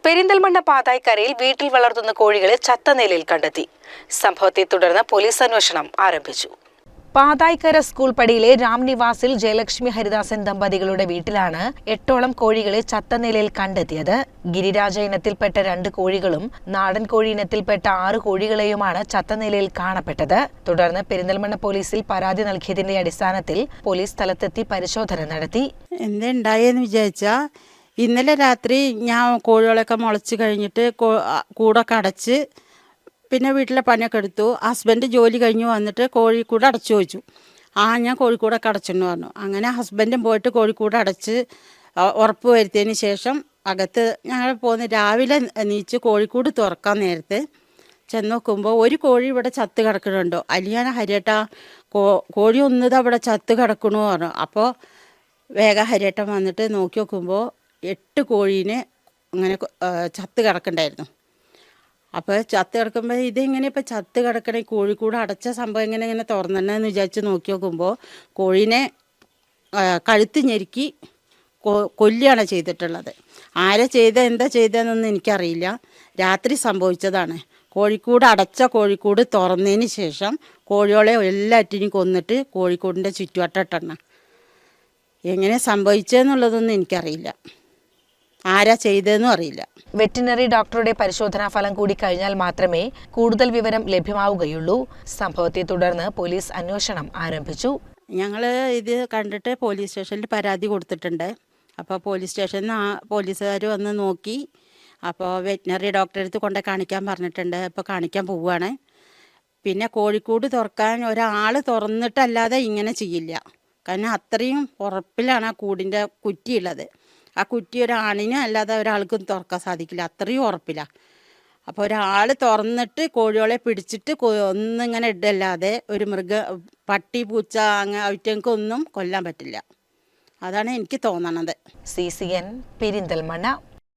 പെരിന്തൽമണ്ണ പാതായ്ക്കരയിൽ വീട്ടിൽ വളർത്തുന്ന കോഴികളെ ചത്ത നിലയിൽ കണ്ടെത്തി. സംഭവത്തെ തുടർന്ന് പോലീസ് അന്വേഷണം ആരംഭിച്ചു. പാതായ്ക്കര സ്കൂൾ പടിയിലെ രാംനിവാസിൽ ജയലക്ഷ്മി ഹരിദാസൻ ദമ്പതികളുടെ വീട്ടിലാണ് 8ഓളം കോഴികളെ ചത്ത നിലയിൽ കണ്ടെത്തിയത്. ഗിരിരാജ ഇനത്തിൽപ്പെട്ട 2 കോഴികളും നാടൻ കോഴി ഇനത്തിൽപ്പെട്ട 6 കോഴികളെയുമാണ് ചത്ത നിലയിൽ കാണപ്പെട്ടത്. തുടർന്ന് പെരിന്തൽമണ്ണ പോലീസിൽ പരാതി നൽകിയതിന്റെ അടിസ്ഥാനത്തിൽ പോലീസ് സ്ഥലത്തെത്തി പരിശോധന നടത്തി. എന്തുണ്ടായെന്ന് വിചാരിച്ചാൽ ഇന്നലെ രാത്രി ഞാൻ കോഴികളൊക്കെ മുളച്ച് കഴിഞ്ഞിട്ട് കൂടൊക്കെ അടച്ച് പിന്നെ വീട്ടിലെ പണിയൊക്കെ എടുത്തു. ഹസ്ബൻഡ് ജോലി കഴിഞ്ഞ് വന്നിട്ട് കോഴിക്കൂട് അടച്ചു ചോദിച്ചു. ഞാൻ കോഴിക്കൂടൊക്കെ അടച്ചെന്ന് പറഞ്ഞു. അങ്ങനെ ഹസ്ബൻഡും പോയിട്ട് കോഴിക്കൂട് അടച്ച് ഉറപ്പ് വരുത്തിയതിന് ശേഷം അകത്ത് ഞങ്ങൾ പോന്ന് രാവിലെ എണീച്ച് കോഴിക്കൂട് തുറക്കാൻ നേരത്തെ ചെന്ന് നോക്കുമ്പോൾ ഒരു കോഴി ഇവിടെ ചത്ത് കിടക്കണുണ്ടോ. അലിയാന ഹരിയേട്ടാ കോഴി ഒന്നത് അവിടെ ചത്ത് കിടക്കണു പറഞ്ഞു. അപ്പോൾ വേഗം ഹരിയേട്ടൻ വന്നിട്ട് നോക്കി നോക്കുമ്പോൾ 8 കോഴീനെ അങ്ങനെ ചത്ത് കിടക്കണ്ടായിരുന്നു. അപ്പോൾ ചത്ത് കിടക്കുമ്പോൾ ഇതെങ്ങനെ ഇപ്പോൾ ചത്ത് കിടക്കണേ, കോഴിക്കൂട് അടച്ച സംഭവം ഇങ്ങനെ തുറന്നെന്ന് വിചാരിച്ച് നോക്കി നോക്കുമ്പോൾ കോഴീനെ കഴുത്ത് ഞെരുക്കി കൊല്ലുകയാണ് ചെയ്തിട്ടുള്ളത്. ആരെ എന്താ ചെയ്തതെന്നൊന്നും എനിക്കറിയില്ല. രാത്രി സംഭവിച്ചതാണ്. കോഴിക്കൂട് അടച്ച കോഴിക്കൂട് തുറന്നതിന് ശേഷം കോഴികളെ എല്ലാറ്റിനും കൊന്നിട്ട് കോഴിക്കൂടിൻ്റെ ചുറ്റുവട്ടം എങ്ങനെ സംഭവിച്ചതെന്നുള്ളതൊന്നും എനിക്കറിയില്ല. ആരാ ചെയ്തതെന്നും അറിയില്ല. വെറ്റിനറി ഡോക്ടറുടെ പരിശോധനാ ഫലം കൂടി കഴിഞ്ഞാൽ മാത്രമേ കൂടുതൽ വിവരം ലഭ്യമാവുകയുള്ളൂ. സംഭവത്തെ തുടർന്ന് പോലീസ് അന്വേഷണം ആരംഭിച്ചു. ഞങ്ങൾ ഇത് കണ്ടിട്ട് പോലീസ് സ്റ്റേഷനിൽ പരാതി കൊടുത്തിട്ടുണ്ട്. അപ്പോൾ പോലീസ് സ്റ്റേഷനിൽ നിന്ന് പോലീസുകാർ വന്ന് നോക്കി. അപ്പോൾ വെറ്റിനറി ഡോക്ടറെ അടുത്ത് കൊണ്ട് കാണിക്കാൻ പറഞ്ഞിട്ടുണ്ട്. അപ്പോൾ കാണിക്കാൻ പോവുകയാണ്. പിന്നെ കോഴിക്കൂട് തുറക്കാൻ ഒരാൾ തുറന്നിട്ടല്ലാതെ ഇങ്ങനെ ചെയ്യില്ല. കാരണം അത്രയും ഉറപ്പിലാണ് ആ കൂടിൻ്റെ കുറ്റിയുള്ളത്. ആ കുറ്റി ഒരാണിനും അല്ലാതെ ഒരാൾക്കും തുറക്കാൻ സാധിക്കില്ല, അത്രയും ഉറപ്പില്ല. അപ്പോൾ ഒരാൾ തുറന്നിട്ട് കോഴികളെ പിടിച്ചിട്ട് ഒന്നിങ്ങനെ ഇടല്ലാതെ ഒരു പട്ടി പൂച്ച അങ്ങനെ അവറ്റങ്ങൾക്കൊന്നും കൊല്ലാൻ പറ്റില്ല. അതാണ് എനിക്ക് തോന്നണത്. CCN പെരിന്തൽമണ്ണ.